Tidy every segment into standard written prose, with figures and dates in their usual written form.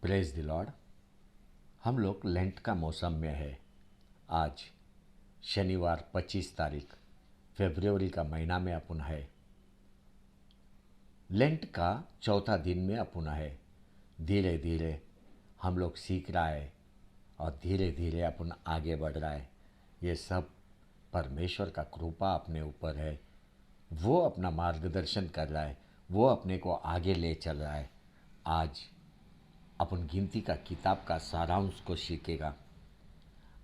Praise the Lord. हम लोग lent का मौसम में है। आज शनिवार 25 तारीख फरवरी का महीना में अपन है। लेंट का चौथा दिन में अपन है। धीरे धीरे हम लोग सीख रहा है और धीरे धीरे अपन आगे बढ़ रहा है। ये सब परमेश्वर का कृपा अपने ऊपर है। वो अपना मार्गदर्शन कर रहा है, वो अपने को आगे ले चल रहा है। आज अपन गिनती का किताब का सारांश को सीखेगा।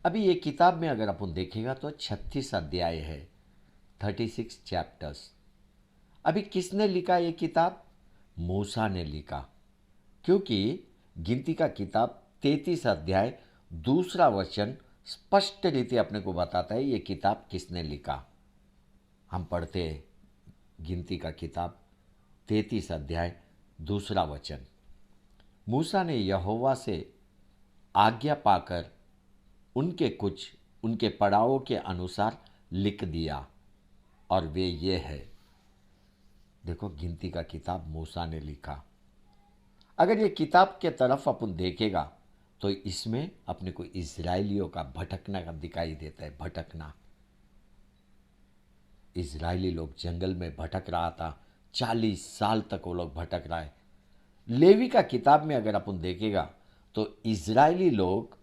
अभी ये किताब में अगर अपन देखेगा तो 36 अध्याय है, 36 चैप्टर्स। अभी किसने लिखा ये किताब? मूसा ने लिखा, क्योंकि गिनती का किताब 33 अध्याय दूसरा वचन स्पष्ट रीति अपने को बताता है ये किताब किसने लिखा। हम पढ़ते हैं गिनती का किताब 33 अध्याय दूसरा वचन। मूसा ने यहोवा से आज्ञा पाकर उनके पड़ावों के अनुसार लिख दिया, और वे ये है। देखो, गिनती का किताब मूसा ने लिखा। अगर ये किताब के तरफ अपन देखेगा तो इसमें अपने को इजराइलियों का भटकना का दिखाई देता है। भटकना, इजरायली लोग जंगल में भटक रहा था। 40 साल तक वो लोग भटक रहा है। लेवी का किताब में अगर अपन देखेगा तो इजरायली लोग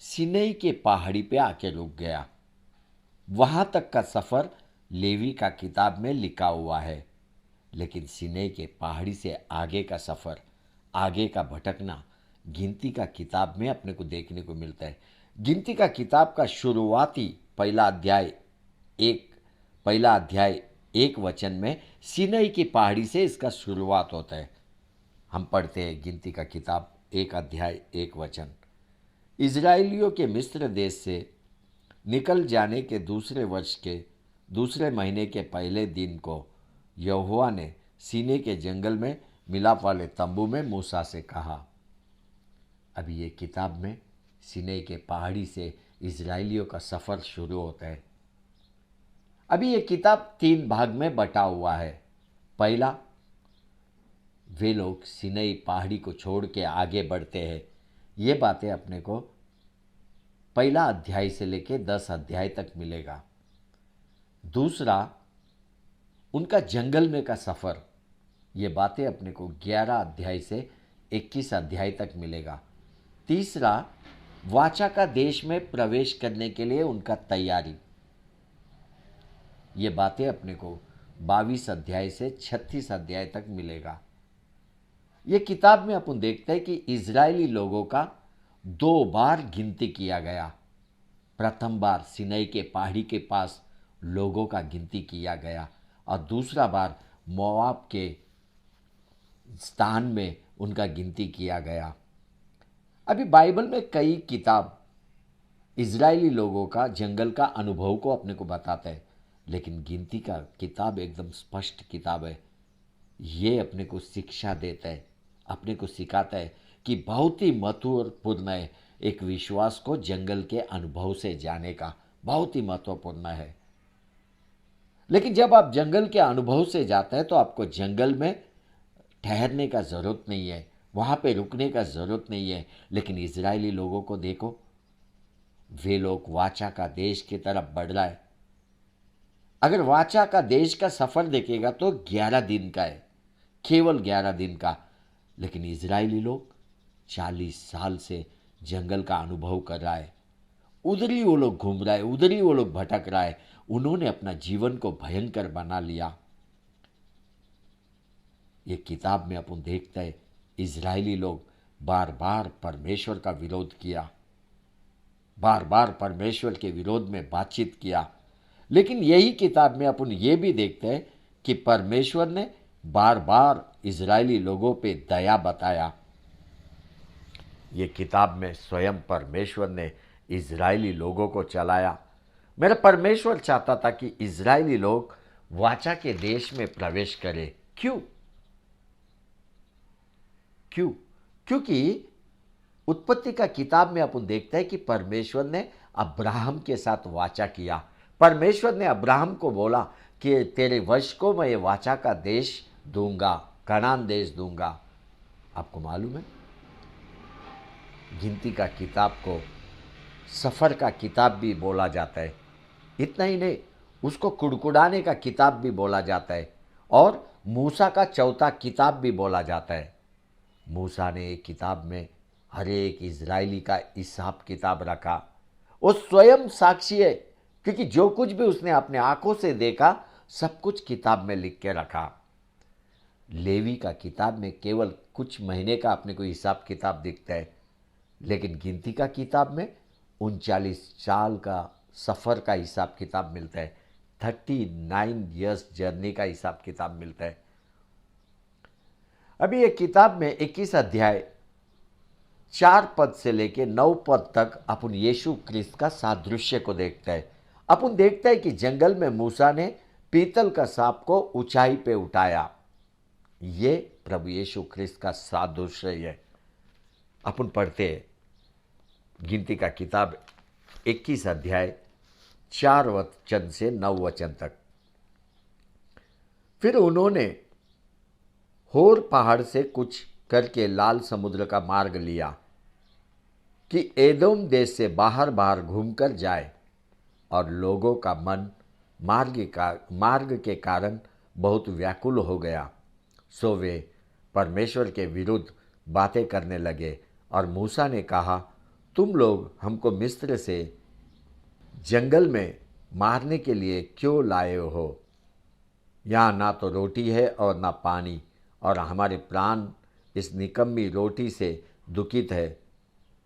सिनै के पहाड़ी पे आके रुक गया। वहां तक का सफर लेवी का किताब में लिखा हुआ है, लेकिन सिनै के पहाड़ी से आगे का सफर, आगे का भटकना गिनती का किताब में अपने को देखने को मिलता है। गिनती का किताब का शुरुआती पहला अध्याय एक वचन में सिनै की पहाड़ी से इसका शुरुआत होता है। हम पढ़ते हैं गिनती का किताब 1 अध्याय 1 वचन। इजराइलियों के मिस्र देश से निकल जाने के दूसरे वर्ष के दूसरे महीने के पहले दिन को यहोवा ने सीनै के जंगल में मिलाप वाले तंबू में मूसा से कहा। अभी ये किताब में सीनै के पहाड़ी से इजराइलियों का सफ़र शुरू होता है। अभी ये किताब 3 भाग में बटा हुआ है। पहला, वे लोग सिनै पहाड़ी को छोड़ के आगे बढ़ते हैं। ये बातें अपने को पहला अध्याय से लेके 10 अध्याय तक मिलेगा। दूसरा, उनका जंगल में का सफ़र, ये बातें अपने को 11 अध्याय से 21 अध्याय तक मिलेगा। तीसरा, वाचा का देश में प्रवेश करने के लिए उनका तैयारी, ये बातें अपने को 22 अध्याय से 36 अध्याय तक मिलेगा। ये किताब में अपन देखते हैं कि इजरायली लोगों का 2 बार गिनती किया गया। प्रथम बार सिनै के पहाड़ी के पास लोगों का गिनती किया गया, और दूसरा बार मोआब के स्थान में उनका गिनती किया गया। अभी बाइबल में कई किताब इजरायली लोगों का जंगल का अनुभव को अपने को बताता है, लेकिन गिनती का किताब एकदम स्पष्ट किताब है। ये अपने को शिक्षा देता है, अपने को सिखाता है कि बहुत ही महत्वपूर्ण है एक विश्वास को जंगल के अनुभव से जाने का, बहुत ही महत्वपूर्ण है। लेकिन जब आप जंगल के अनुभव से जाते हैं तो आपको जंगल में ठहरने का ज़रूरत नहीं है, वहाँ पे रुकने का ज़रूरत नहीं है। लेकिन इजरायली लोगों को देखो, वे लोग वाचा का देश की तरफ बढ़ रहा है। अगर वाचा का देश का सफ़र देखेगा तो 11 दिन का है, केवल 11 दिन का। लेकिन इजरायली लोग 40 साल से जंगल का अनुभव कर रहा है। उधर ही वो लोग घूम रहा है, उधर ही वो लोग भटक रहा है। उन्होंने अपना जीवन को भयंकर बना लिया। ये किताब में अपन देखते हैं इजरायली लोग बार बार परमेश्वर का विरोध किया, बार बार परमेश्वर के विरोध में बातचीत किया। लेकिन यही किताब में अपन ये भी देखते हैं कि परमेश्वर ने बार बार इजरायली लोगों पे दया बताया। ये किताब में स्वयं परमेश्वर ने इजरायली लोगों को चलाया। मेरा परमेश्वर चाहता था कि इजरायली लोग वाचा के देश में प्रवेश करें। क्यों? क्योंकि उत्पत्ति का किताब में अपन देखते हैं कि परमेश्वर ने अब्राहम के साथ वाचा किया। परमेश्वर ने अब्राहम को बोला कि तेरे वंश को मैं ये वाचा का देश दूंगा, कनान देश दूंगा। आपको मालूम है गिनती का किताब को सफ़र का किताब भी बोला जाता है। इतना ही नहीं, उसको कुड़कुड़ाने का किताब भी बोला जाता है और मूसा का चौथा किताब भी बोला जाता है। मूसा ने एक किताब में हर एक इजरायली का हिसाब किताब रखा। वो स्वयं साक्षी है, क्योंकि जो कुछ भी उसने अपने आंखों से देखा सब कुछ किताब में लिख के रखा। लेवी का किताब में केवल कुछ महीने का अपने को हिसाब किताब दिखता है, लेकिन गिनती का किताब में 39 साल का सफ़र का हिसाब किताब मिलता है। 39 ईयर्स जर्नी का हिसाब किताब मिलता है। अभी एक किताब में 21 अध्याय 4 पद से लेके 9 पद तक अपन यीशु क्रिस्त का सादृश्य को देखते हैं। अपन देखते हैं कि जंगल में मूसा ने पीतल का सांप को ऊंचाई पे उठाया। ये प्रभु यीशु क्रिस्त का सादृश्य है। अपन पढ़ते हैं गिनती का किताब 21 अध्याय 4 वचन से 9 वचन तक। फिर उन्होंने होर पहाड़ से कुछ करके लाल समुद्र का मार्ग लिया कि एदोम देश से बाहर बाहर घूमकर जाए, और लोगों का मन मार्ग के कारण बहुत व्याकुल हो गया। सो वे परमेश्वर के विरुद्ध बातें करने लगे, और मूसा ने कहा, तुम लोग हमको मिस्र से जंगल में मारने के लिए क्यों लाए हो? यहाँ ना तो रोटी है और ना पानी, और हमारे प्राण इस निकम्मी रोटी से दुखित है।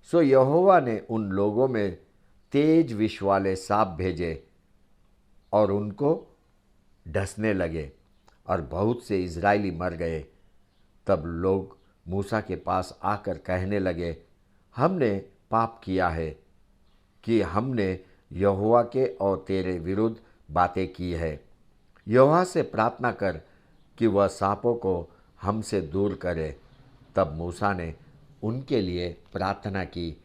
सो यहोवा ने उन लोगों में तेज विष वाले सांप भेजे और उनको डसने लगे, और बहुत से इजरायली मर गए। तब लोग मूसा के पास आकर कहने लगे, हमने पाप किया है कि हमने यहोवा के और तेरे विरुद्ध बातें की है। यहोवा से प्रार्थना कर कि वह सांपों को हमसे दूर करे। तब मूसा ने उनके लिए प्रार्थना की।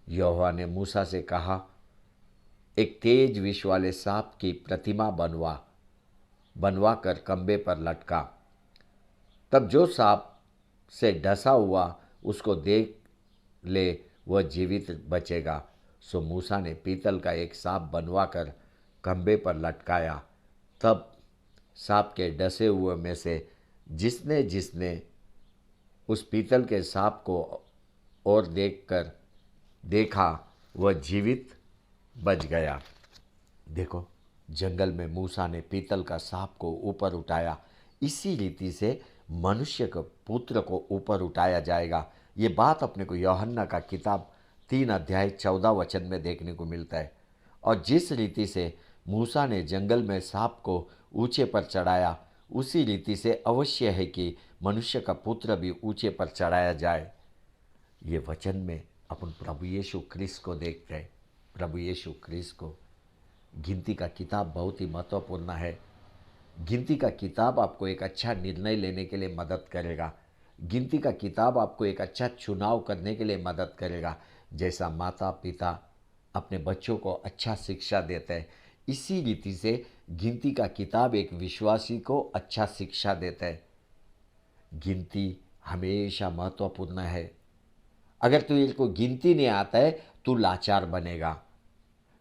यहोवा ने मूसा से कहा, एक तेज विष वाले सांप की प्रतिमा बनवा कर खंबे पर लटका। तब जो सांप से डसा हुआ उसको देख ले वह जीवित बचेगा। सो मूसा ने पीतल का एक सांप बनवा कर खंबे पर लटकाया। तब सांप के डसे हुए में से जिसने जिसने उस पीतल के सांप को और देखा वह जीवित बच गया। देखो, जंगल में मूसा ने पीतल का सांप को ऊपर उठाया। इसी रीति से मनुष्य के पुत्र को ऊपर उठाया जाएगा। ये बात अपने को यूहन्ना का किताब 3 अध्याय 14 वचन में देखने को मिलता है। और जिस रीति से मूसा ने जंगल में सांप को ऊंचे पर चढ़ाया, उसी रीति से अवश्य है कि मनुष्य का पुत्र भी ऊंचे पर चढ़ाया जाए। ये वचन में अपन प्रभु यीशु क्रिस्त को देखते हैं। प्रभु यीशु क्रिस्त को गिनती का किताब बहुत ही महत्वपूर्ण है। गिनती का किताब आपको एक अच्छा निर्णय लेने के लिए मदद करेगा। गिनती का किताब आपको एक अच्छा चुनाव करने के लिए मदद करेगा। जैसा माता पिता अपने बच्चों को अच्छा शिक्षा देते हैं, इसी रीति से गिनती का किताब एक विश्वासी को अच्छा शिक्षा देता है। गिनती हमेशा महत्वपूर्ण है। अगर तुझे को गिनती नहीं आता है, तू लाचार बनेगा,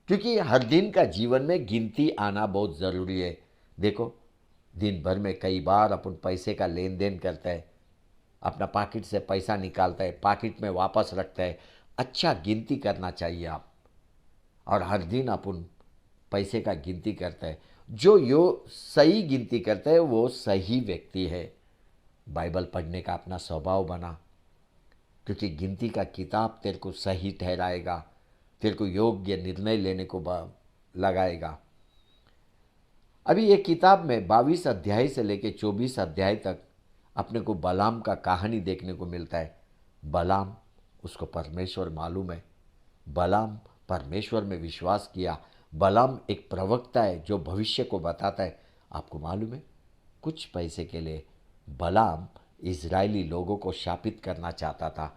क्योंकि हर दिन का जीवन में गिनती आना बहुत ज़रूरी है। देखो, दिन भर में कई बार अपन पैसे का लेन देन करते हैं, अपना पॉकेट से पैसा निकालता है, पॉकेट में वापस रखता है। अच्छा गिनती करना चाहिए आप। और हर दिन अपन पैसे का गिनती करता है। जो सही गिनती करता है वो सही व्यक्ति है। बाइबल पढ़ने का अपना स्वभाव बना, क्योंकि गिनती का किताब तेरे को सही ठहराएगा, तेरे को योग्य निर्णय लेने को लगाएगा। अभी ये किताब में 22 अध्याय से लेकर 24 अध्याय तक अपने को बलाम का कहानी देखने को मिलता है। बलाम, उसको परमेश्वर मालूम है। बलाम परमेश्वर में विश्वास किया। बलाम एक प्रवक्ता है जो भविष्य को बताता है। आपको मालूम है, कुछ पैसे के लिए बलाम इजरायली लोगों को शापित करना चाहता था।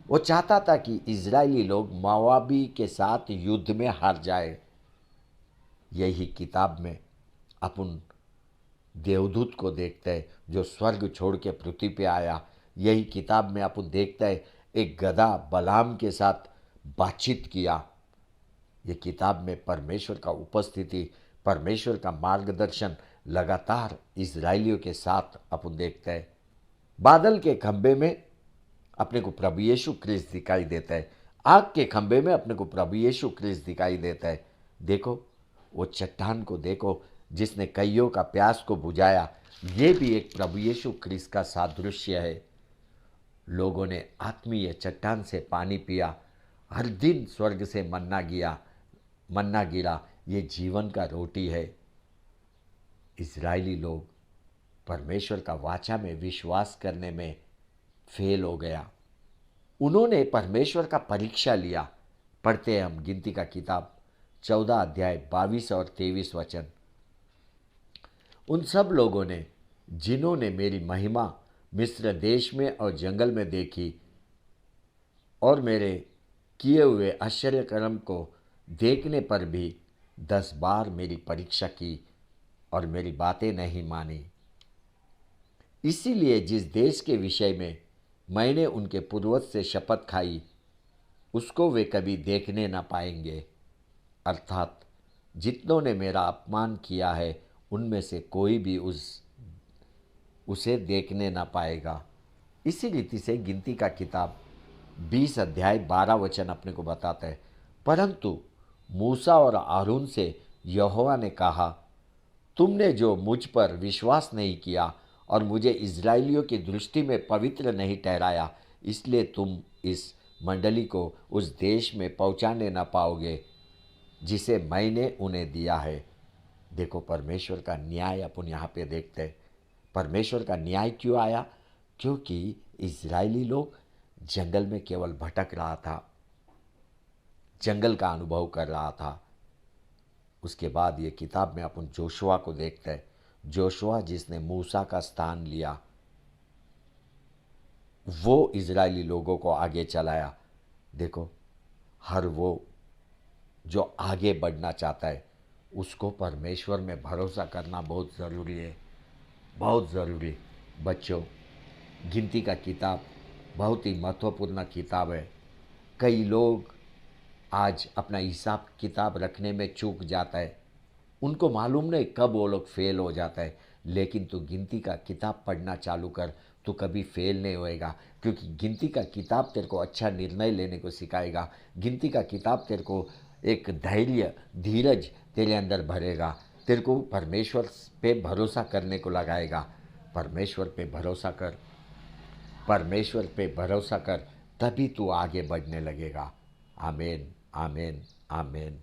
वो चाहता था कि इजरायली लोग मोआबी के साथ युद्ध में हार जाए। यही किताब में अपन देवदूत को देखते हैं जो स्वर्ग छोड़ के पृथ्वी पे आया। यही किताब में अपन देखते हैं एक गधा बलाम के साथ बातचीत किया। ये किताब में परमेश्वर का उपस्थिति, परमेश्वर का मार्गदर्शन लगातार इजरायलियों के साथ अपन देखते हैं। बादल के खंभे में अपने को प्रभु यीशु क्रिस्त दिखाई देता है, आग के खंभे में अपने को प्रभु यीशु क्रिस्त दिखाई देता है। देखो वो चट्टान को देखो जिसने कईयों का प्यास को बुझाया, ये भी एक प्रभु यीशु क्रिस्त का सादृश्य है। लोगों ने आत्मीय चट्टान से पानी पिया, हर दिन स्वर्ग से मन्ना गिरा, ये जीवन का रोटी है। इजरायली लोग परमेश्वर का वाचा में विश्वास करने में फेल हो गया। उन्होंने परमेश्वर का परीक्षा लिया। पढ़ते हैं हम गिनती का किताब 14 अध्याय 22 और 23 वचन। उन सब लोगों ने जिन्होंने मेरी महिमा मिस्र देश में और जंगल में देखी और मेरे किए हुए आश्चर्य कर्म को देखने पर भी 10 बार मेरी परीक्षा की और मेरी बातें नहीं मानी। इसीलिए जिस देश के विषय में मैंने उनके पूर्वज से शपथ खाई, उसको वे कभी देखने न पाएंगे। अर्थात जितनों ने मेरा अपमान किया है, उनमें से कोई भी उसे देखने न पाएगा। इसी रीति से गिनती का किताब 20 अध्याय 12 वचन अपने को बताता है, परंतु मूसा और आरून से यहोवा ने कहा, तुमने जो मुझ पर विश्वास नहीं किया और मुझे इजरायलियों की दृष्टि में पवित्र नहीं ठहराया, इसलिए तुम इस मंडली को उस देश में पहुंचाने न पाओगे जिसे मैंने उन्हें दिया है। देखो परमेश्वर का न्याय अपन यहाँ पे देखते हैं। परमेश्वर का न्याय क्यों आया? क्योंकि इजरायली लोग जंगल में केवल भटक रहा था, जंगल का अनुभव कर रहा था। उसके बाद ये किताब में अपन जोशुआ को देखते हैं। जोशुआ जिसने मूसा का स्थान लिया, वो इजरायली लोगों को आगे चलाया। देखो हर वो जो आगे बढ़ना चाहता है, उसको परमेश्वर में भरोसा करना बहुत ज़रूरी है, बहुत ज़रूरी। बच्चों, गिनती का किताब बहुत ही महत्वपूर्ण किताब है। कई लोग आज अपना हिसाब किताब रखने में चूक जाता है, उनको मालूम नहीं कब वो लोग फेल हो जाता है। लेकिन तू गिनती का किताब पढ़ना चालू कर, तो कभी फेल नहीं होएगा, क्योंकि गिनती का किताब तेरे को अच्छा निर्णय लेने को सिखाएगा। गिनती का किताब तेरे को एक धैर्य, धीरज तेरे अंदर भरेगा, तेरे को परमेश्वर पे भरोसा करने को लगाएगा। परमेश्वर पे भरोसा कर, परमेश्वर पे भरोसा कर, तभी तू आगे बढ़ने लगेगा। आमीन, आमीन, आमीन।